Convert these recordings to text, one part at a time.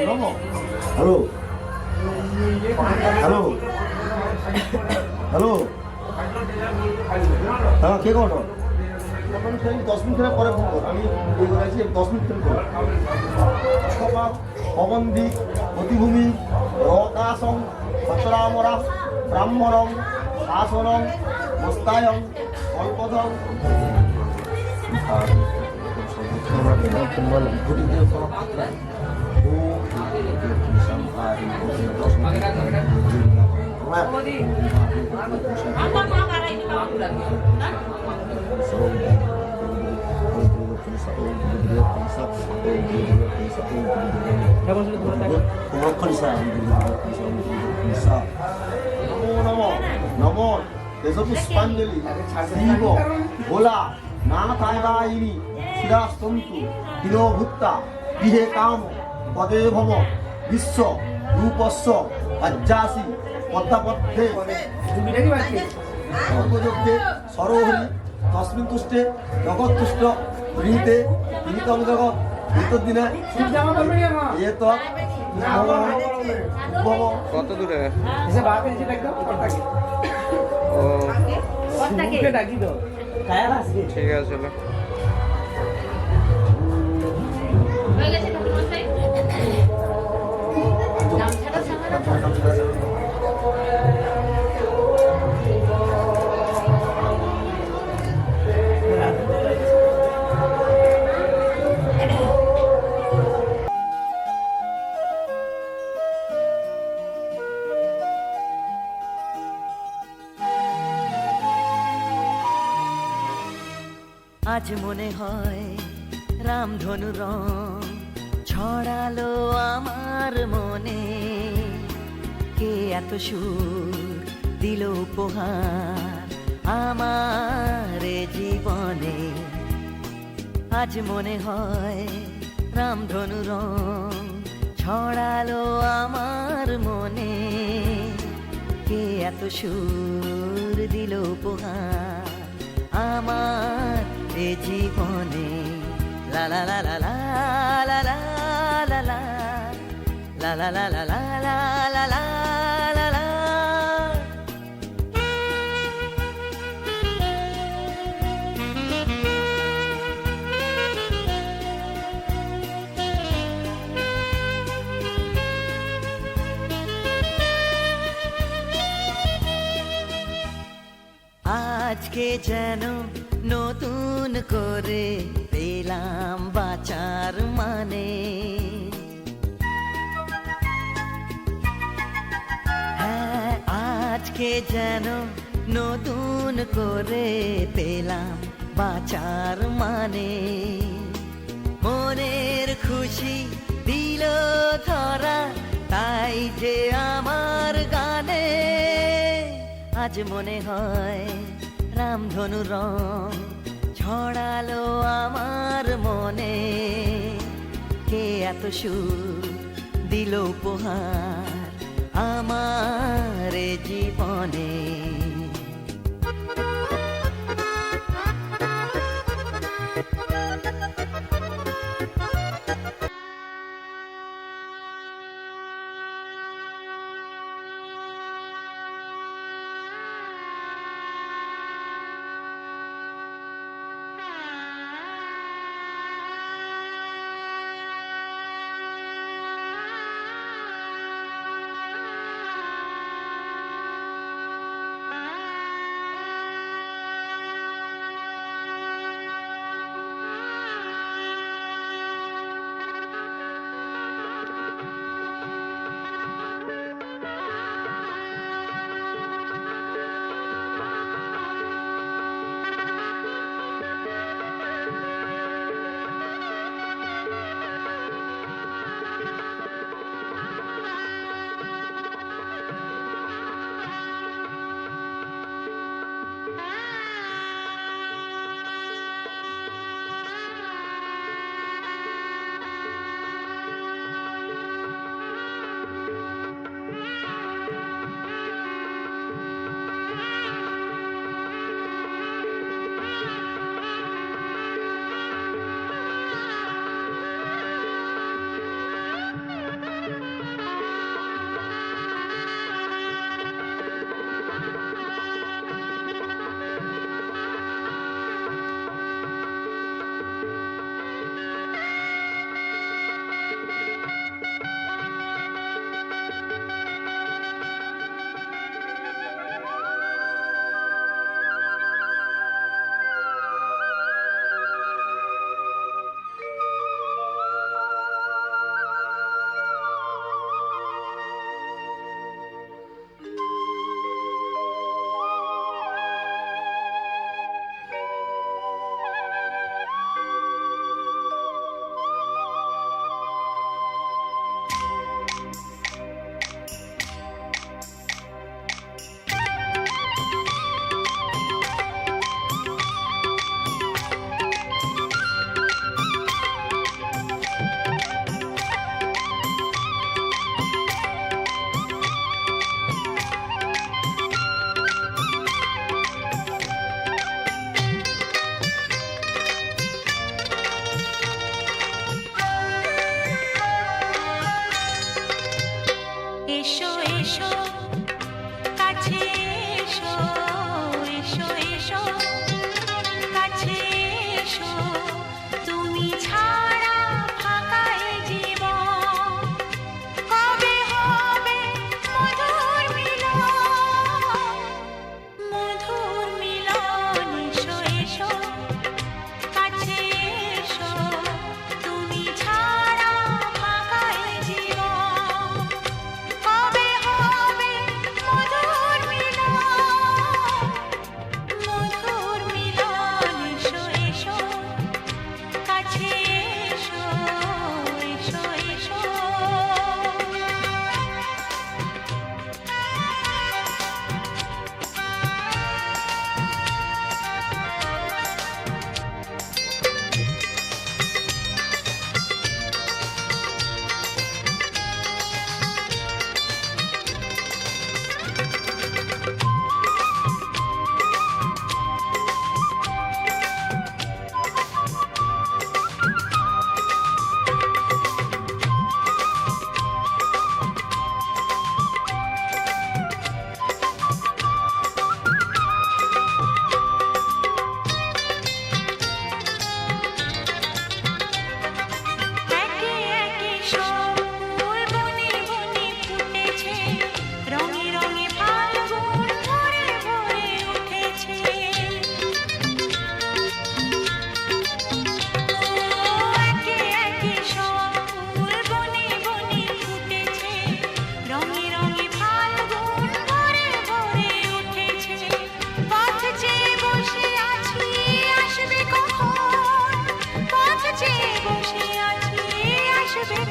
নমো hello hello hello হ্যাঁ কে করো তখন সেই 10 মিনিট পরে ফোন কর আমি এই বলেছি 10 মিনিট পরে সমাপ অবন্ধি প্রতিভূমি রকাশং সচরামরা ব্রাহ্মণং শাসনং মস্তায়ং কল্পদং নমো পুষ্পাঞ্জলি শিব ভোলা না তাইবাইনি শিরাস্তন্তু দিনভূত্তা গৃহে কাম পদে ভব বিশ্ব রূপস্য আজ্জাসি পদ্মাপথে সর্বযজ্ঞে সরোহরি তস্মিন তুষ্টে জগৎতুষ্ট গৃহীতে গৃহীতং জগৎ দিনে এ তো কত দূরে ও ঠিক আছে চলো আজ মনে হয় রামধনু রং ছড়ালো আমার মনে কে এত সুর দিল উপহার আমার জীবনে আজ মনে হয় রামধনু রং ছড়ালো আমার মনে কে এত সুর দিল উপহার আমার জীবনে লা লা লা লা লা লা লা লা লা লা লা লা লা লা লা লা লা লা আজকে যেন নতুন করে পেলাম বাঁচার মানে হ্যাঁ আজকে যেন নতুন করে পেলাম বাঁচার মানে মনের খুশি দিল ধরা তাই যে আমার গানে আজ মনে হয় রামধনু রং ছড়ালো আমার মনে কে এত সুর দিল উপহার আমার জীবনে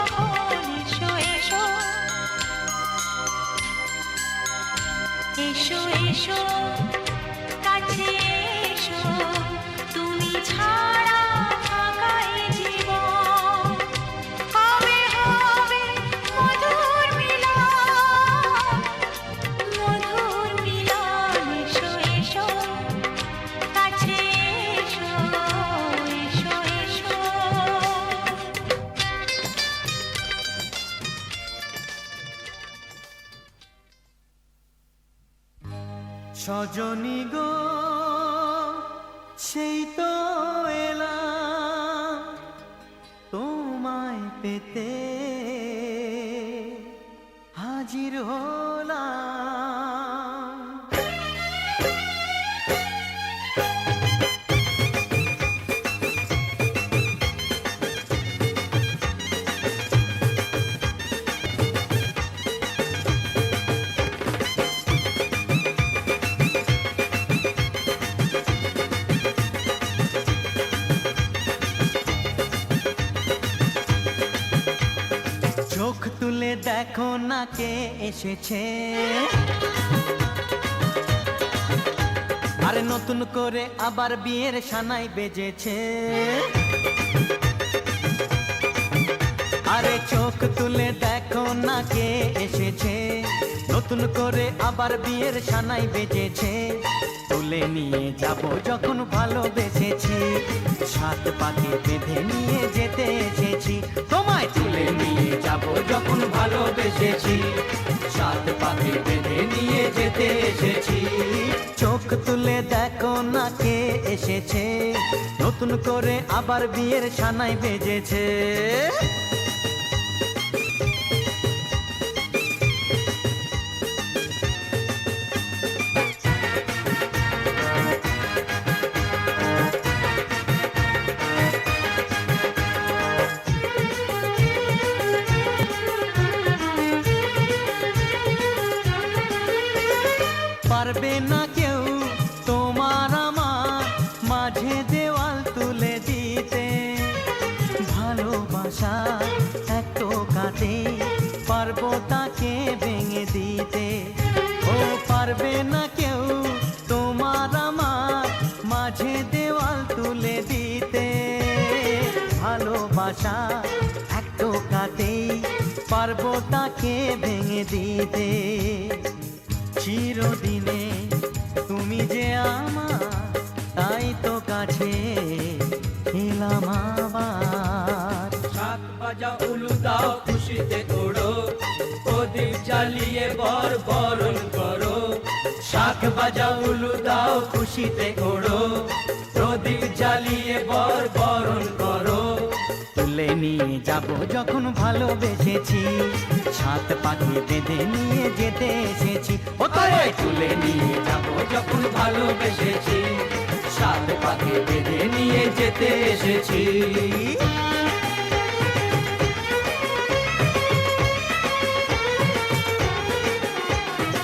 যখন এসো এসো এসো এসো কাছে এসো তুমি ছাড়া ফাঁকা এ জীবন কবে হবে মধুর মিলন এসো এসো কাছে এসো এসো এসো সজনী গো সেই তো এলাম তোমায় পেতে হাজির হলাম চোখ তুলে দেখো না কে এসেছে আরে নতুন করে আবার বিয়ের সানাই বেজেছে আরে চোখ তুলে দেখো না কে এসেছে নতুন করে আবার বিয়ের সানাই বেজেছে তুলে নিয়ে যাব যখন ভালোবেসেছি সাত পাকে বেঁধে নিয়ে যেতে এসেছি তোমায় তুলে নিয়ে যাব যখন ভালোবেসেছি সাত পাকে বেঁধে নিয়ে যেতে এসেছি চোখ তুলে দেখো না কে এসেছে নতুন করে আবার বিয়ের সানাই বেজেছে পারবে না কেউ তোমার আমার মাঝে দেওয়াল তুলে দিতে ভালোবাসা এত কাটে পারবো তাকে ভেঙে দিতে ও পারবে না কেউ তোমার আমার মাঝে দেওয়াল তুলে দিতে ভালোবাসা এত কাটে পারবো তাকে ভেঙে দিতে চিরদিনে তুমি যে আমার তাই তো কাছে এলাম আবার শাক বাজা উলু দাও খুশিতে ওড়ো প্রদীপ জ্বালিয়ে বর বরণ করো শাক বাজা উলু দাও খুশিতে ওড়ো প্রদীপ জ্বালিয়ে বর বরণ করো তুলে নিয়ে যাব যখন ভালোবেসেছি সাত পাখি বেঁধে নিয়ে যেতে এসেছি ও তোরে তুলে নিয়ে যাব যখন ভালোবেসেছি সাত পাকে বেঁধে নিয়ে যেতে এসেছি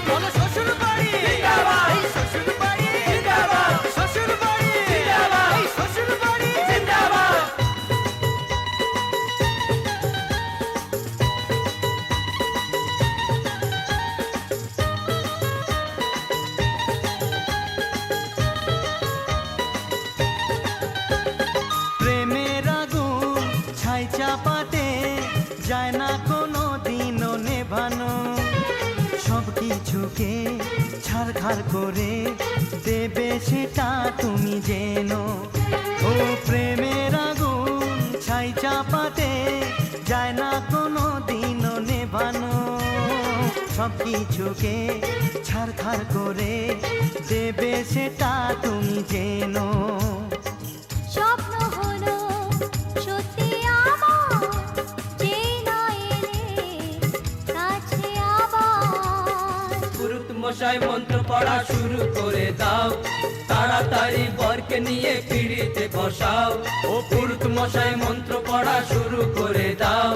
বলো শ্বশুর বাড়ি জিন্দাবাদ! এই শ্বশুর বাড়ি জিন্দাবাদ! শ্বশুর বাড়ি জিন্দাবাদ! এই শ্বশুর বাড়ি জিন্দাবাদ! প্রেমের আগুন ছাই চাপাতে যায় না কোনো দিনও নেভানো সব কিছুকে ছাড়খাড় করে দেবে সেটা তুমি জেনো ও প্রেমের আগুন ছাই চাপাতে যায় না কোনো দিনও নেভানো সব কিছুকে ছাড়খাড় করে দেবে সেটা তুমি জেনো স্বপ্ন হলো সত্যি আমার যে না এলে কাছে আবার পুরুত মশাই মন্ত্র পড়া শুরু করে দাও, তাড়াতাড়ি বরকে নিয়ে পিড়িতে বসাও। ও পুরুত মশাই মন্ত্র পড়া শুরু করে দাও,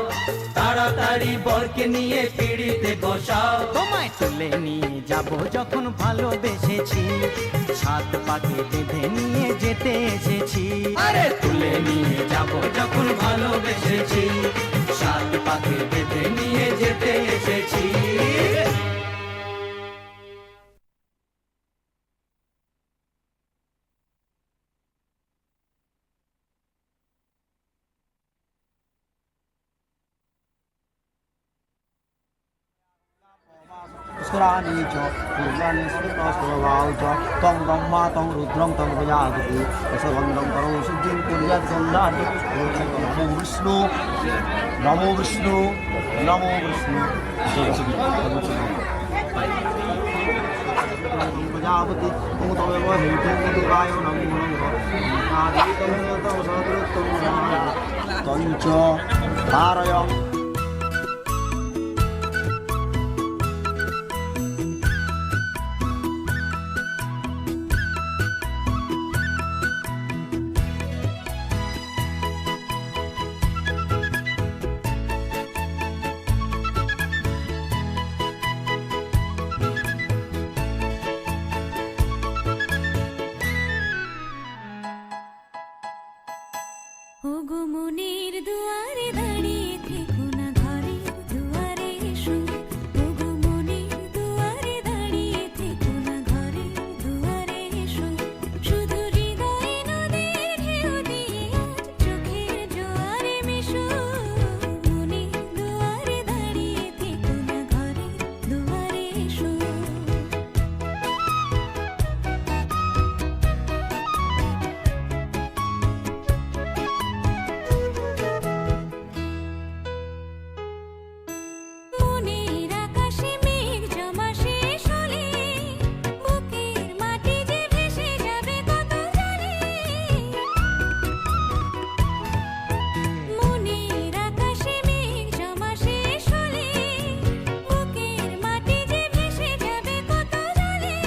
তাড়াতাড়ি বরকে নিয়ে পিড়িতে বসাও। তোমায় তুলে নিয়ে যাব যখন ভালোবেসেছি, সাত পাকে বেঁধে নিয়ে যেতে এসেছি। আরে তুলে নিয়ে যাব যখন ভালোবেসেছি, সাত পাকে বেঁধে নিয়ে যেতে এসেছি। স্মরানি চ পূর্বাণি স্মৃতস্বভাও চ তং ব্রহ্মা তং রুদ্রং তং প্রজাপতি রসবন্ধং করং সিদ্ধিং কুর্যাৎ গন্ধাতি নমো বিষ্ণু নমো বিষ্ণু নমো বিষ্ণু প্রজাপতি তং তমেব হেতুং মধুকায় নমো নমঃ আদিতং তং সদরুত্তম তঞ্চ ধারয়ং ওগো মনের দুয়ারে দাঁড়িয়ে থেকো না, ঘরের দুয়ারে এসো। ওগো মনের দুয়ারে দাঁড়িয়ে থেকো না, ঘরের দুয়ারে এসো। শুধু হৃদয়ে নদীর ঢেউ দিয়ে আজ চোখের জোয়ারে মেশো। মনের দুয়ারে দাঁড়িয়ে থেকো না, ঘরের দুয়ারে এসো। মনের আকাশে মেঘ জমা শেষ হলে বুকের মাটি যে ভেসে যাবে কত জলে। মনের আকাশে মেঘ জমা শেষ হলে বুকের মাটি যে ভেসে যাবে কত জলে।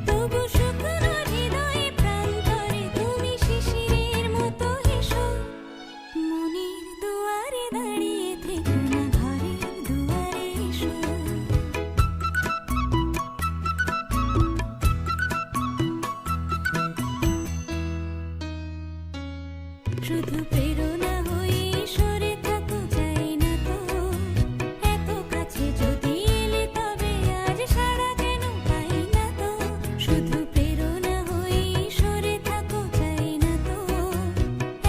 তবু শুকনো হৃদয়ে প্রান্তরে তুমি শিশিরের মতো হেসো। মনের দুয়ারে দাঁড়িয়ে থেকো না, ঘরের দুয়ারে এসো। শুধু প্রেরণা হয়ে সরে থাকো, চাই না তো এত কাছে যদি এলে তবে আজ সাড়া কেন পাই না তো। শুধু প্রেরণা হয়ে সরে থাকো, চাই না তো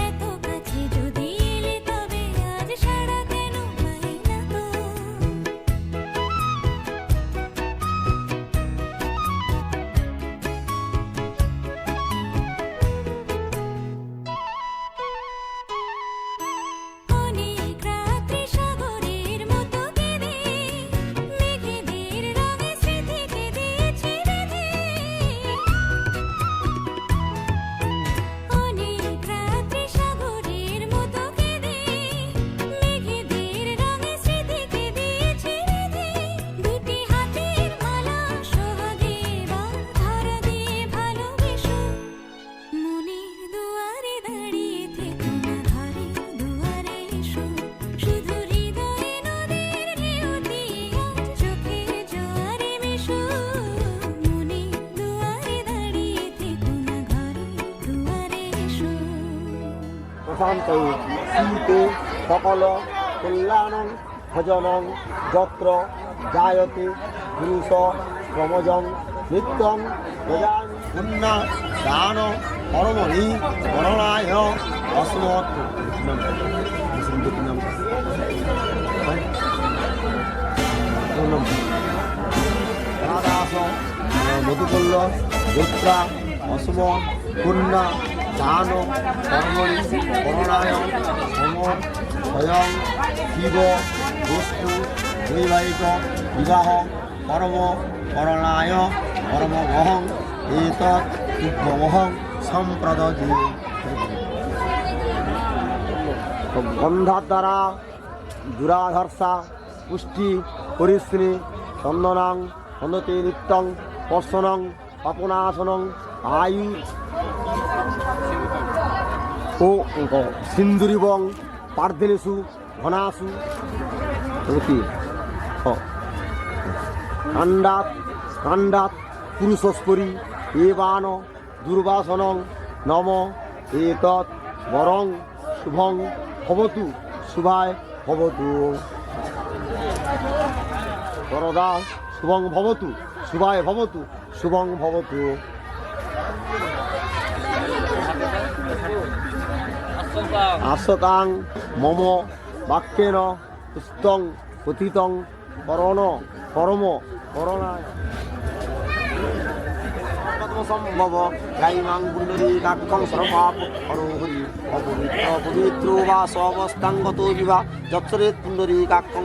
এত কাছে যদি এলে তবে আজ সাড়া কেন পাই না তো। অনেক রাত্রি সাগরের মতো কেঁদে মেঘেদের রঙে স্মৃতিকে দিয়েছি বেঁধে। অনেক রাত্রি সাগরের মতো কেঁদে মেঘেদের রঙে স্মৃতিকে দিয়েছি বেঁধে। দুটি হাতের মালা সোহাগে এবার ধরা দিয়ে ভালোবেসো। মনের দুয়ারে দাঁড়িয়ে থেকো না, ঘরের দুয়ারে এসো। শুধু হৃদয়ে নদীর ঢেউ দিয়ে আজ চোখের জোয়ারে মেশো। মনের দুয়ারে দাঁড়িয়ে থেকো না, ঘরের দুয়ারে এসো। প্রশান্ত শীতে সকল কল্যাণং ভজনং যত্র জায়তে পুরুষ ক্রমজং নিত্যং প্রজান পুণ্যা দান পরমণি করণায় অসমত দাস মধুকল্ল যোত্রা অসম পুণ্যা দান কর্মণি করণায় সম স্বয়ং শিব বস্তু বৈবাহিক বিবাহ পরম করণায় পরমমহং এতৎ তুভ্যমহং সম্প্রদধি। গন্ধার দ্বারা দুরাধর্ষা পুষ্টি পরিশ্রী চন্দনাং হন্দতে নিত্যং পর্ষণং পাপনাশনং আয়ু ও সিন্দুরিবং পার্ধেলেসু ঘনাসু কি কাণ্ডাত কাণ্ডাত পুরুষস্পরি এবান দুর্বাসনং নম এতৎ বরং শুভং ভবতু শুভায় ভবতু বরদা শুভং ভবতু শুভায় ভবতু শুভং ভবতু। আশ্বতাং মম বাক্যেন পুস্তং কথিতং করণ করম করণায় সম্ভব গাইমাং পুণ্ডরী কাক্ষং সর্বাপ হরোহরি অপবিত্র পবিত্র বা সবস্তাঙ্গত বিভা যৎসরেত পুণ্ডরী কাক্ষং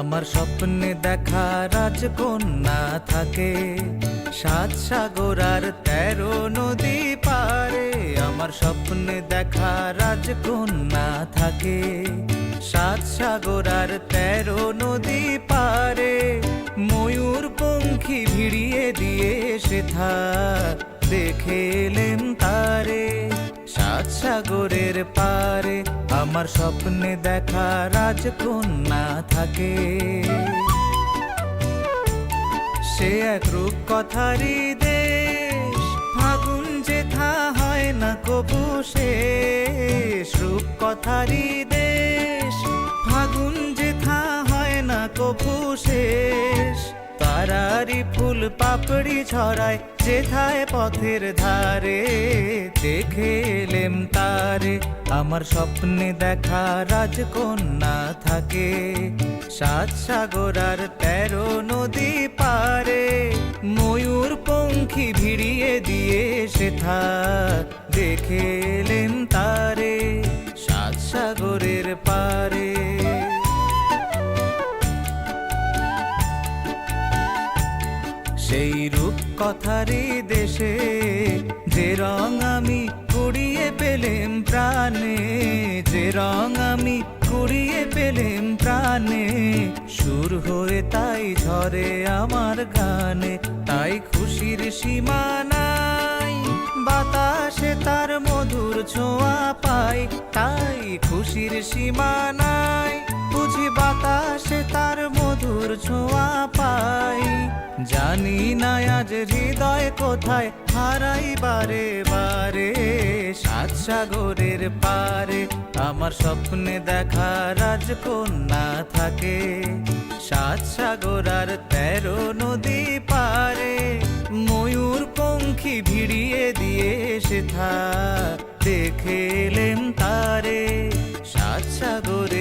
আমার স্বপ্নে দেখা রাজকন্যা থাকে 7 সাগর আর 13 নদী পারে। আমার স্বপ্নে দেখা রাজকন্যা থাকে 7 সাগর আর 13 নদী পারে। ময়ূর পঙ্খী ভিড়িয়ে দিয়ে সেথা দেখে এলেম তারে 7 সাগরের পারে। আমার স্বপ্নে দেখা রাজকন্যা থাকে। সে এক রূপ কথারি দেশ, ফাগুন যেথা হয় না কবু শেষ। রূপ কথারি দেশ, ফাগুন যেথা হয় না কবু শেষ। তারারি ফুল পাপড়ি ছড়ায় যেথায় পথের ধারে, দেখে এলেম তারে। আমার স্বপ্নে দেখা রাজকন্যা থাকে 7 সাগর আর 13 নদী পারে। ময়ূর পঙ্খী ভিড়িয়ে দিয়ে সেথা দেখে এলেম তারে 7 সাগরের পারে। সেই রূপ কথারি দেশে যে রং আমি কুড়িয়ে পেলেম প্রাণে, যে রং আমি কুড়িয়ে পেলেম প্রাণে। সুর হয়ে তাই ঝরে আমার গানে, তাই খুশির সীমা নাই। বাতাসে তার মধুর ছোঁয়া পাই, তাই খুশির সীমা নাই। বুঝি বাতাসে তার মধুর ছোঁয়া পাই। জানি না আজ হৃদয় কোথায় হারাই বারে বারে 7 সাগরের পারে। আমার স্বপ্নে দেখা রাজকন্যা থাকে 7 সাগর আর 13 নদী পারে। ময়ূর পঙ্খী ভিড়িয়ে দিয়ে সেথা দেখে এলেম তারে 7 সাগরের